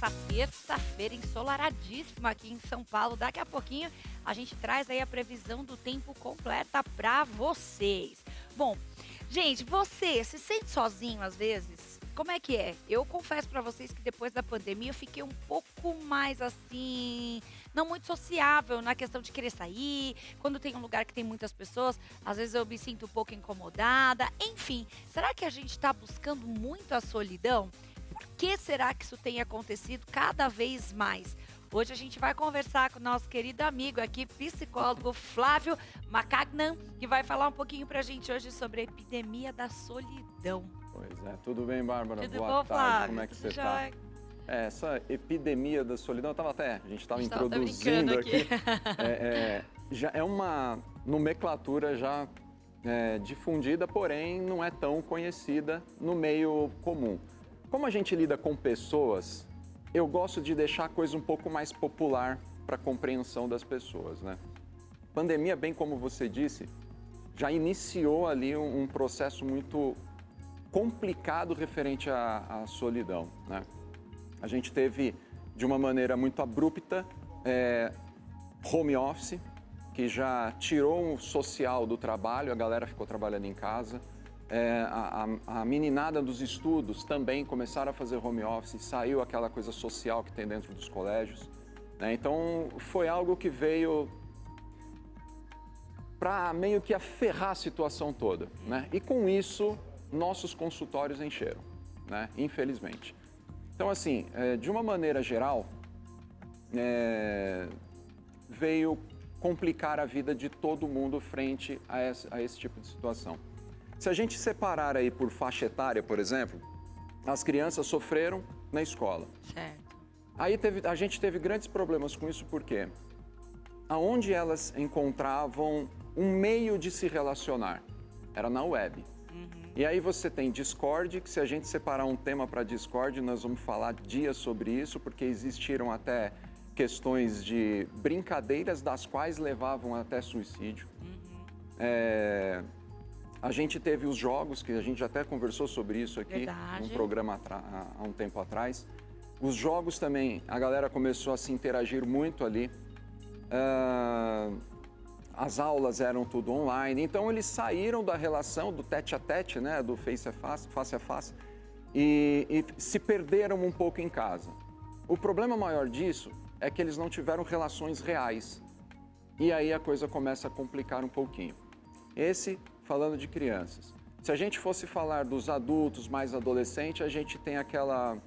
nessa terça-feira ensolaradíssima aqui em São Paulo. Daqui a pouquinho a gente traz aí a previsão do tempo completa para vocês. Bom, gente, você se sente sozinho às vezes? Como é que é? Eu confesso para vocês que depois da pandemia eu fiquei um pouco mais assim, não muito sociável na questão de querer sair. Quando tem um lugar que tem muitas pessoas, às vezes eu me sinto um pouco incomodada. Enfim, será que a gente está buscando muito a solidão? Por que será que isso tem acontecido cada vez mais? Hoje a gente vai conversar com o nosso querido amigo aqui, psicólogo Flávio Macagnan, que vai falar um pouquinho pra gente hoje sobre a epidemia da solidão. Pois é, tudo bem, Bárbara? Tudo Boa bom, tarde, Flávio? como é que você Tudo está? jóia? Essa epidemia da solidão, a gente estava tava até introduzindo brincando aqui, já é uma nomenclatura já difundida, porém não é tão conhecida no meio comum. Como a gente lida com pessoas, eu gosto de deixar a coisa um pouco mais popular para a compreensão das pessoas, né? Pandemia, bem como você disse, já iniciou ali um processo muito complicado referente à solidão, né? A gente teve, de uma maneira muito abrupta, home office, que já tirou o social do trabalho, a galera ficou trabalhando em casa. A meninada dos estudos também começaram a fazer home office, saiu aquela coisa social que tem dentro dos colégios, né? Então, foi algo que veio para meio que aferrar a situação toda, né? E com isso, nossos consultórios encheram, né? Infelizmente. Então, assim, de uma maneira geral, veio complicar a vida de todo mundo frente a esse tipo de situação. Se a gente separar aí por faixa etária, por exemplo, as crianças sofreram na escola. Certo. Aí a gente teve grandes problemas com isso, porque aonde elas encontravam um meio de se relacionar era na web. E aí você tem Discord, que se a gente separar um tema para Discord, nós vamos falar dias sobre isso, porque existiram até questões de brincadeiras das quais levavam até suicídio. A gente teve os jogos, que a gente até conversou sobre isso aqui, num programa há um tempo atrás. Os jogos também, a galera começou a se interagir muito ali. As aulas eram tudo online, então eles saíram da relação do tete a tete, né, do face a face, e se perderam um pouco em casa. O problema maior disso é que eles não tiveram relações reais. E aí a coisa começa a complicar um pouquinho. Esse, falando de crianças. Se a gente fosse falar dos adultos, mais adolescentes, a gente tem aquela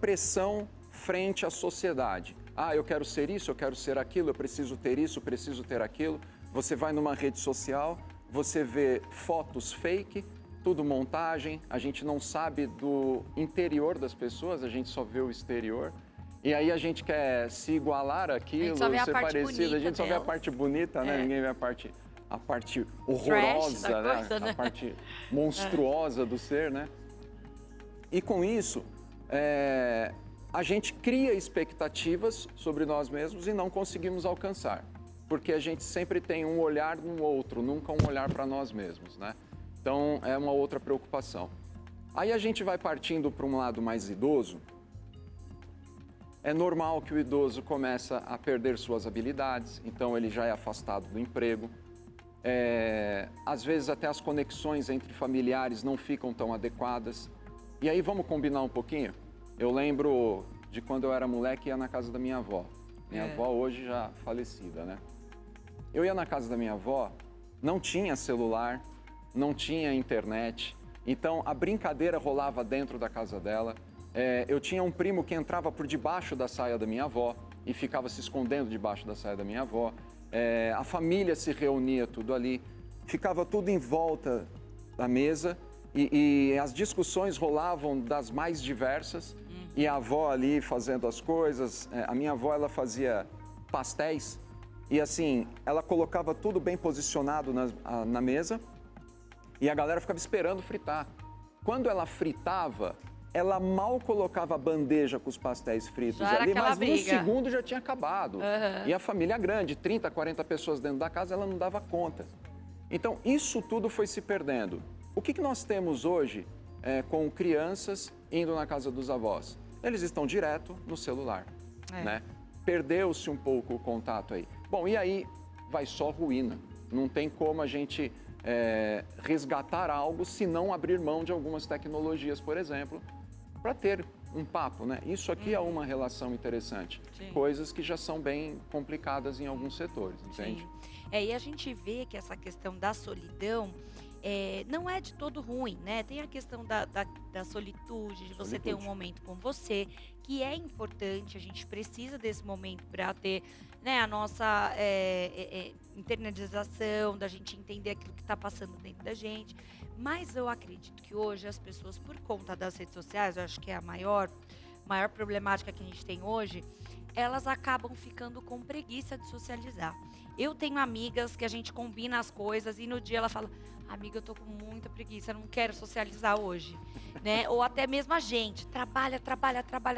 pressão frente à sociedade. Ah, eu quero ser isso, eu quero ser aquilo, eu preciso ter isso, preciso ter aquilo. Você vai numa rede social, você vê fotos fake, tudo montagem, a gente não sabe do interior das pessoas, a gente só vê o exterior. E aí a gente quer se igualar àquilo, ser parecido, a gente só vê a parte bonita, né? Ninguém vê a parte horrorosa, né? A parte monstruosa do ser, né? E com isso, a gente cria expectativas sobre nós mesmos e não conseguimos alcançar. Porque a gente sempre tem um olhar no outro, nunca um olhar para nós mesmos, né? Então, é uma outra preocupação. Aí a gente vai partindo para um lado mais idoso. É normal que o idoso comece a perder suas habilidades, então ele já é afastado do emprego. Às vezes até as conexões entre familiares não ficam tão adequadas. E aí vamos combinar um pouquinho? Eu lembro de quando eu era moleque e ia na casa da minha avó. Minha avó hoje já falecida, né? Eu ia na casa da minha avó, não tinha celular, não tinha internet. Então a brincadeira rolava dentro da casa dela. Eu tinha um primo que entrava por debaixo da saia da minha avó e ficava se escondendo debaixo da saia da minha avó. A família se reunia tudo ali, ficava tudo em volta da mesa e as discussões rolavam das mais diversas. E a avó ali fazendo as coisas, a minha avó ela fazia pastéis e assim, ela colocava tudo bem posicionado na mesa e a galera ficava esperando fritar. Quando ela fritava, ela mal colocava a bandeja com os pastéis fritos ali, mas num segundo já tinha acabado. E a família grande, 30, 40 pessoas dentro da casa, ela não dava conta. Então, isso tudo foi se perdendo. O que nós temos hoje com crianças indo na casa dos avós? Eles estão direto no celular, né? Perdeu-se um pouco o contato aí. Bom, e aí vai só ruína. Não tem como a gente resgatar algo se não abrir mão de algumas tecnologias, por exemplo, para ter um papo, né? Isso aqui é uma relação interessante. Sim. Coisas que já são bem complicadas em alguns setores, entende? Sim. E a gente vê que essa questão da solidão não é de todo ruim, né? Tem a questão da solitude, de você ter um momento com você, que é importante, a gente precisa desse momento para ter, né, a nossa internalização, da gente entender aquilo que está passando dentro da gente. Mas eu acredito que hoje as pessoas, por conta das redes sociais, eu acho que é a maior problemática que a gente tem hoje, elas acabam ficando com preguiça de socializar. Eu tenho amigas que a gente combina as coisas e no dia ela fala: amiga, eu tô com muita preguiça, eu não quero socializar hoje, né? Ou até mesmo a gente trabalha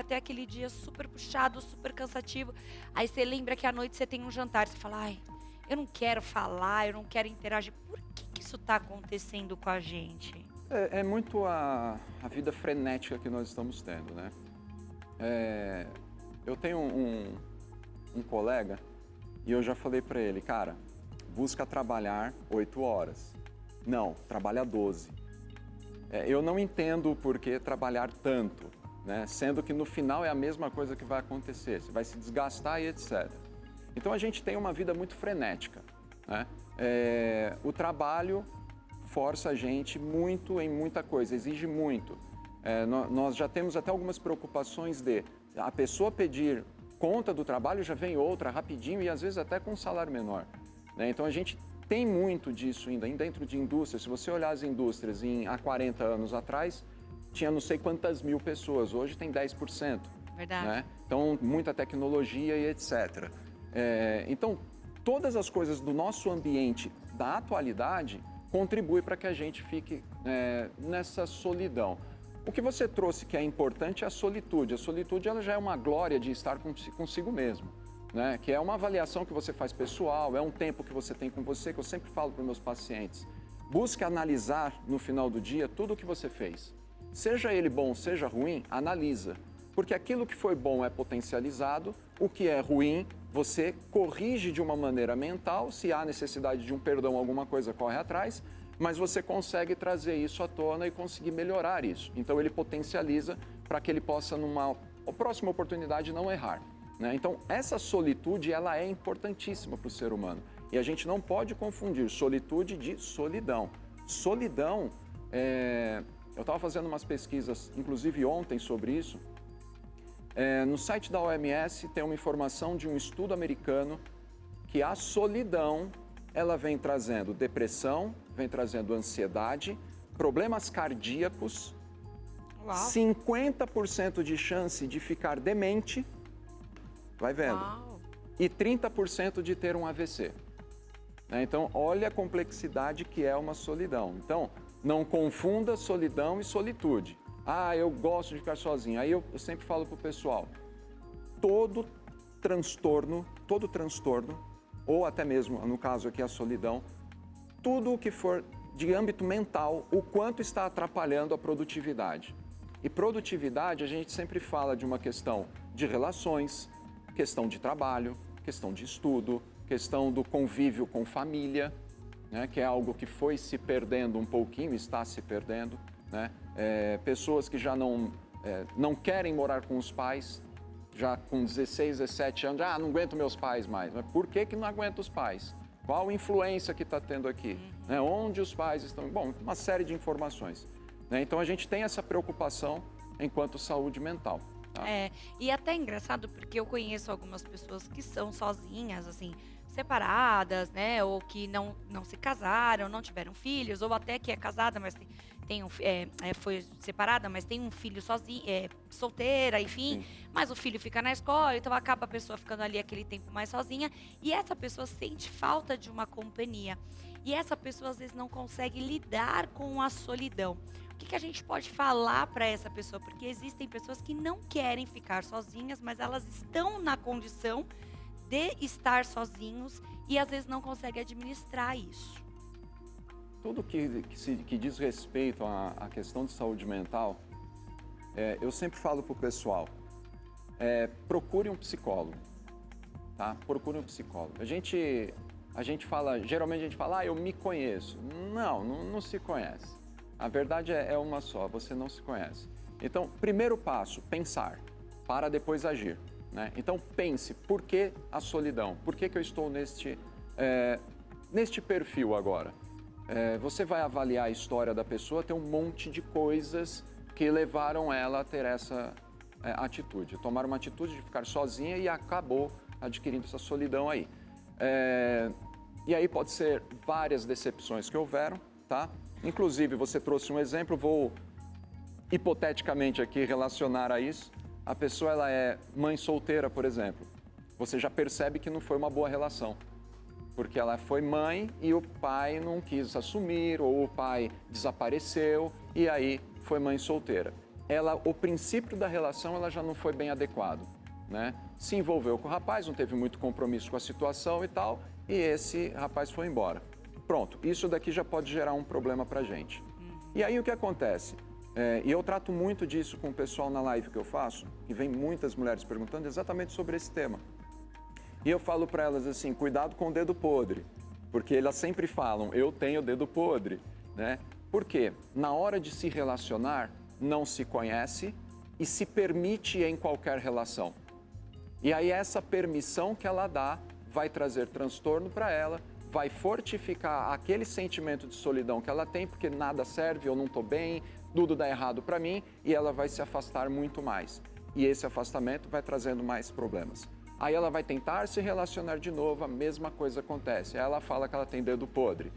até aquele dia super puxado, super cansativo. Aí você lembra que à noite você tem um jantar, você fala: ai, eu não quero falar, eu não quero interagir. Por que isso tá acontecendo com a gente? É muito a vida frenética que nós estamos tendo, né? Eu tenho um colega e eu já falei para ele: cara, busca trabalhar 8 horas. Não, trabalha 12. Eu não entendo por que trabalhar tanto, né? Sendo que no final é a mesma coisa que vai acontecer, você vai se desgastar e etc. Então a gente tem uma vida muito frenética, né? O trabalho força a gente muito em muita coisa, exige muito. Nós já temos até algumas preocupações de a pessoa pedir conta do trabalho, já vem outra rapidinho e às vezes até com um salário menor, né? Então a gente tem muito disso ainda dentro de indústrias. Se você olhar as indústrias há 40 anos atrás, tinha não sei quantas mil pessoas, hoje tem 10%. Verdade. Né? Então, muita tecnologia e etc. Então, todas as coisas do nosso ambiente da atualidade contribuem para que a gente fique nessa solidão. O que você trouxe que é importante é a solitude. A solitude ela já é uma glória de estar consigo mesmo, né? Que é uma avaliação que você faz pessoal, é um tempo que você tem com você, que eu sempre falo para os meus pacientes. Busque analisar no final do dia tudo o que você fez. Seja ele bom, seja ruim, analisa. Porque aquilo que foi bom é potencializado, o que é ruim, você corrige de uma maneira mental, se há necessidade de um perdão, alguma coisa corre atrás, mas você consegue trazer isso à tona e conseguir melhorar isso. Então ele potencializa para que ele possa, numa próxima oportunidade, não errar, né? Então essa solitude ela é importantíssima para o ser humano. E a gente não pode confundir solitude de solidão. Solidão, eu estava fazendo umas pesquisas, inclusive ontem, sobre isso. No site da OMS tem uma informação de um estudo americano que a solidão ela vem trazendo depressão, vem trazendo ansiedade, problemas cardíacos, Uau. 50% de chance de ficar demente, vai vendo, Uau. e 30% de ter um AVC. Então, olha a complexidade que é uma solidão. Então, não confunda solidão e solitude. Ah, eu gosto de ficar sozinho. Aí eu sempre falo para o pessoal, todo transtorno, ou até mesmo, no caso aqui, a solidão, tudo o que for de âmbito mental, o quanto está atrapalhando a produtividade. E produtividade, a gente sempre fala de uma questão de relações, questão de trabalho, questão de estudo, questão do convívio com família, né, que é algo que foi se perdendo um pouquinho, está se perdendo, né? Pessoas que já não querem morar com os pais, já com 16, 17 anos, não aguento meus pais mais. Mas por que não aguenta os pais? Qual influência que está tendo aqui? Né? Onde os pais estão? Bom, uma série de informações, né? Então a gente tem essa preocupação enquanto saúde mental. Tá? E até engraçado porque eu conheço algumas pessoas que são sozinhas, assim, separadas, né? Ou que não se casaram, não tiveram filhos, ou até que é casada, mas foi separada, mas tem um filho sozinho, solteira, enfim. Sim. Mas o filho fica na escola, então acaba a pessoa ficando ali aquele tempo mais sozinha. E essa pessoa sente falta de uma companhia. E essa pessoa às vezes não consegue lidar com a solidão. O que a gente pode falar para essa pessoa? Porque existem pessoas que não querem ficar sozinhas, mas elas estão na condição de estar sozinhos e às vezes não conseguem administrar isso. tudo que diz respeito à questão de saúde mental, eu sempre falo para o pessoal, procure um psicólogo, tá? Procure um psicólogo. A gente fala, geralmente a gente fala, eu me conheço. Não se conhece. A verdade é uma só, você não se conhece. Então, primeiro passo, pensar, para depois agir, né? Então, pense, por que a solidão? Por que eu estou neste perfil agora? Você vai avaliar a história da pessoa, tem um monte de coisas que levaram ela a ter essa atitude. Tomar uma atitude de ficar sozinha e acabou adquirindo essa solidão aí. E aí pode ser várias decepções que houveram, tá? Inclusive, você trouxe um exemplo, vou hipoteticamente aqui relacionar a isso. A pessoa ela é mãe solteira, por exemplo. Você já percebe que não foi uma boa relação. Porque ela foi mãe e o pai não quis assumir, ou o pai desapareceu, e aí foi mãe solteira. O princípio da relação ela já não foi bem adequado, né? Se envolveu com o rapaz, não teve muito compromisso com a situação e tal, e esse rapaz foi embora. Pronto, isso daqui já pode gerar um problema pra gente. E aí o que acontece? E eu trato muito disso com o pessoal na live que eu faço, que vem muitas mulheres perguntando exatamente sobre esse tema. E eu falo para elas assim, cuidado com o dedo podre, porque elas sempre falam, eu tenho dedo podre, né? Por quê? Na hora de se relacionar, não se conhece e se permite em qualquer relação. E aí essa permissão que ela dá vai trazer transtorno para ela, vai fortificar aquele sentimento de solidão que ela tem, porque nada serve, eu não estou bem, tudo dá errado para mim, e ela vai se afastar muito mais. E esse afastamento vai trazendo mais problemas. Aí ela vai tentar se relacionar de novo, a mesma coisa acontece. Aí ela fala que ela tem dedo podre.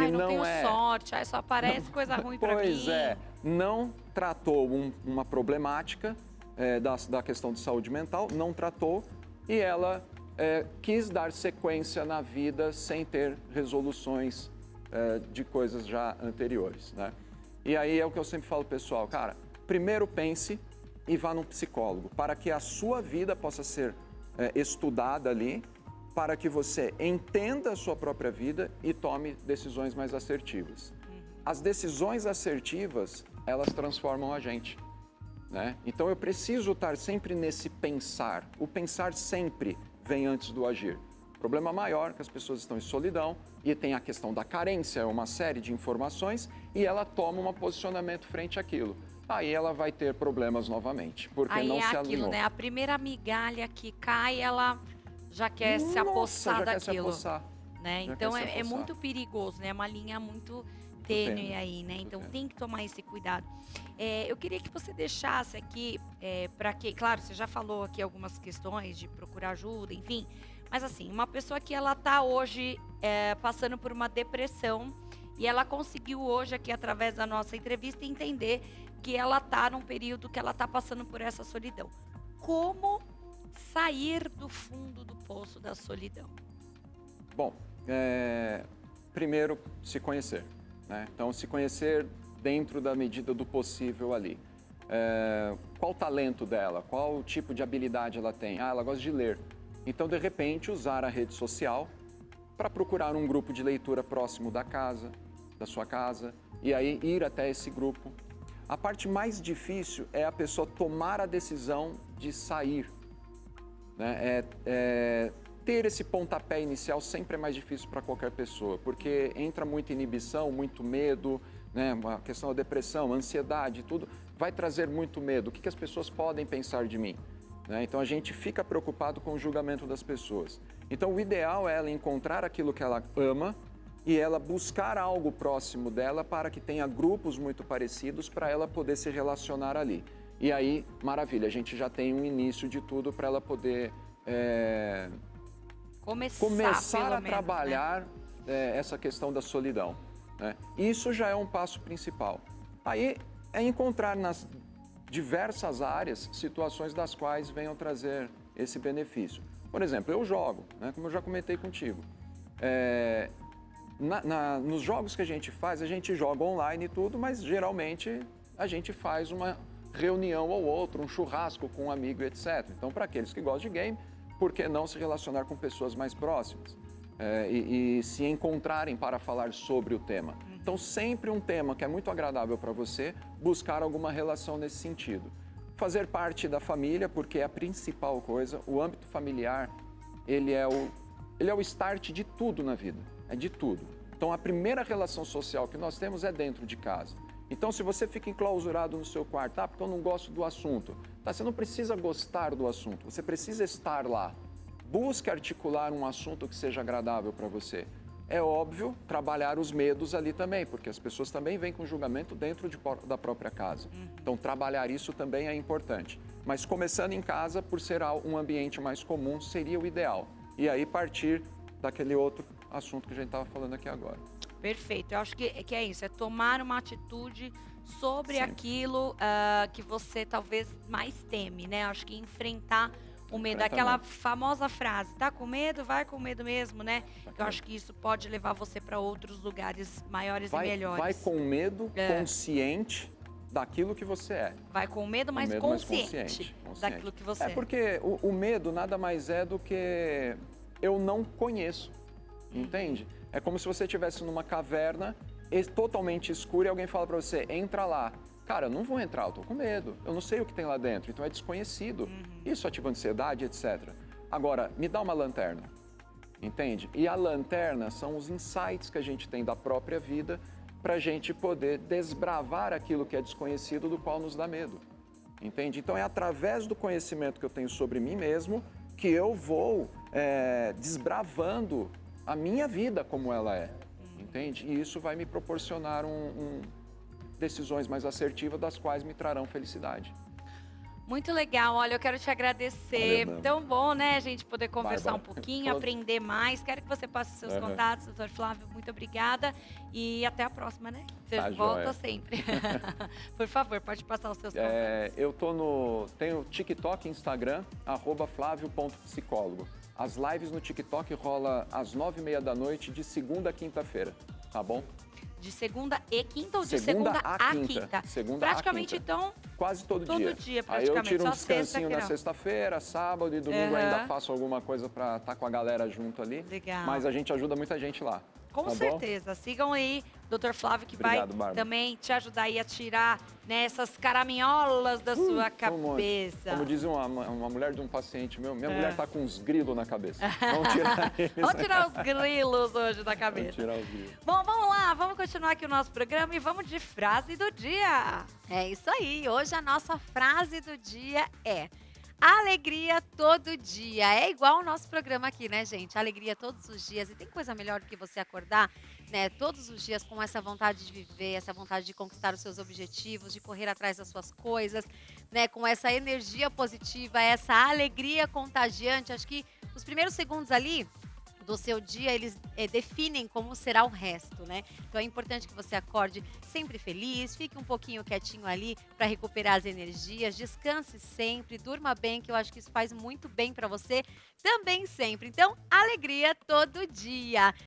Eu não tenho sorte, só aparece coisa ruim para mim. Pois é, não tratou uma problemática da questão de saúde mental, não tratou, e ela quis dar sequência na vida sem ter resoluções de coisas já anteriores, né? E aí é o que eu sempre falo, pessoal, cara, primeiro pense e vá num psicólogo, para que a sua vida possa ser estudada ali, para que você entenda a sua própria vida e tome decisões mais assertivas. As decisões assertivas, elas transformam a gente, né? Então eu preciso estar sempre nesse pensar. O pensar sempre vem antes do agir. O problema maior é que as pessoas estão em solidão e tem a questão da carência, uma série de informações, e ela toma um posicionamento frente àquilo. Aí ela vai ter problemas novamente, porque aí não se aquilo, alinhou. né? A primeira migalha que cai, ela já quer se apossar já daquilo. quer se apossar. Né? Já Então quer se é apossar. muito perigoso, né? É uma linha muito tênue tênue, aí, né? muito Então tênue. tem que tomar esse cuidado. Eu queria que você deixasse aqui, para que, claro, você já falou aqui algumas questões de procurar ajuda, enfim. Mas assim, uma pessoa que ela tá hoje passando por uma depressão e ela conseguiu hoje aqui através da nossa entrevista entender que ela tá num período que ela tá passando por essa solidão. Como sair do fundo do poço da solidão? Bom, primeiro se conhecer, né? Então se conhecer dentro da medida do possível ali. Qual o talento dela? Qual o tipo de habilidade ela tem? Ela gosta de ler. Então, de repente, usar a rede social para procurar um grupo de leitura próximo da sua casa, e aí ir até esse grupo. A parte mais difícil é a pessoa tomar a decisão de sair, né? Ter esse pontapé inicial sempre é mais difícil para qualquer pessoa, porque entra muita inibição, muito medo, né? A questão da depressão, ansiedade, tudo vai trazer muito medo. O que as pessoas podem pensar de mim? Né? Então a gente fica preocupado com o julgamento das pessoas. Então o ideal é ela encontrar aquilo que ela ama e ela buscar algo próximo dela para que tenha grupos muito parecidos para ela poder se relacionar ali. E aí, maravilha, a gente já tem um início de tudo para ela poder começar a trabalhar, né? Essa questão da solidão, né? Isso já é um passo principal. Aí é encontrar nas diversas áreas situações das quais venham trazer esse benefício. Por exemplo, eu jogo, né? Como eu já comentei contigo. Nos jogos que a gente joga online e tudo, mas geralmente a gente faz uma reunião ou outra, um churrasco com um amigo, etc. Então, para aqueles que gostam de game, por que não se relacionar com pessoas mais próximas? E se encontrarem para falar sobre o tema. Então, sempre um tema que é muito agradável para você, buscar alguma relação nesse sentido. Fazer parte da família, porque é a principal coisa. O âmbito familiar, ele é o start de tudo na vida, é de tudo. Então, a primeira relação social que nós temos é dentro de casa. Então, se você fica enclausurado no seu quarto, porque eu não gosto do assunto, você não precisa gostar do assunto, você precisa estar lá. Busque articular um assunto que seja agradável para você. É óbvio, trabalhar os medos ali também, porque as pessoas também vêm com julgamento dentro da própria casa. Então, trabalhar isso também é importante. Mas começando em casa, por ser um ambiente mais comum, seria o ideal. E aí partir daquele outro assunto que a gente estava falando aqui agora. Perfeito, eu acho que é isso, é tomar uma atitude sobre Sempre. aquilo que você talvez mais teme, né? Acho que enfrentar o medo, Completamente. aquela famosa frase, tá com medo? Vai com medo mesmo, né? Tá Eu acho que isso pode levar você para outros lugares maiores e melhores. Vai com medo, consciente daquilo que você é. Vai com medo, mas medo, mas consciente daquilo que você é. Porque o medo nada mais é do que eu não conheço, entende? É como se você estivesse numa caverna totalmente escura e alguém fala para você, entra lá. Cara, eu não vou entrar, eu tô com medo. Eu não sei o que tem lá dentro, então é desconhecido. Isso ativa ansiedade, etc. Agora, me dá uma lanterna, entende? E a lanterna são os insights que a gente tem da própria vida para a gente poder desbravar aquilo que é desconhecido, do qual nos dá medo, entende? Então é através do conhecimento que eu tenho sobre mim mesmo que eu vou desbravando a minha vida como ela é, entende? E isso vai me proporcionar decisões mais assertivas, das quais me trarão felicidade. Muito legal, olha, eu quero te agradecer. Valeu, Tão bom, né, a gente poder conversar Bárbara. um pouquinho, aprender mais. Quero que você passe os seus contatos, doutor Flávio. Muito obrigada e até a próxima, né? Você Tá volta joia. sempre. Por favor, pode passar os seus contatos. Eu tenho TikTok e Instagram, @flavio.psicólogo. As lives no TikTok rolam às 9h30 da noite, de segunda a quinta-feira, tá bom? De segunda e quinta ou de Segunda segunda a a quinta. quinta? Segunda Praticamente, a quinta. então, Quase todo dia. todo dia, Aí eu praticamente. tiro um Só descansinho sexta que na não. sexta-feira, sábado e domingo ainda faço alguma coisa para estar com a galera junto ali. Legal. Mas a gente ajuda muita gente lá. Com tá certeza. Sigam aí, Dr. Flávio, que Obrigado, vai Bárbara. também te ajudar aí a tirar, né, essas caraminholas da sua Como cabeça. Como diz uma mulher de um paciente meu, minha mulher tá com uns grilos na cabeça. Vamos tirar eles. Vamos tirar os grilos hoje da Vamos cabeça. tirar os grilos. Bom, vamos lá, vamos continuar aqui o nosso programa e vamos de frase do dia. É isso aí. Hoje a nossa frase do dia é: alegria todo dia. É igual o nosso programa aqui, né, gente? Alegria todos os dias. E tem coisa melhor do que você acordar, né, todos os dias com essa vontade de viver, essa vontade de conquistar os seus objetivos, de correr atrás das suas coisas, né, com essa energia positiva, essa alegria contagiante. Acho que os primeiros segundos ali do seu dia, eles definem como será o resto, né? Então é importante que você acorde sempre feliz, fique um pouquinho quietinho ali para recuperar as energias, descanse sempre, durma bem, que eu acho que isso faz muito bem para você também sempre. Então, alegria todo dia.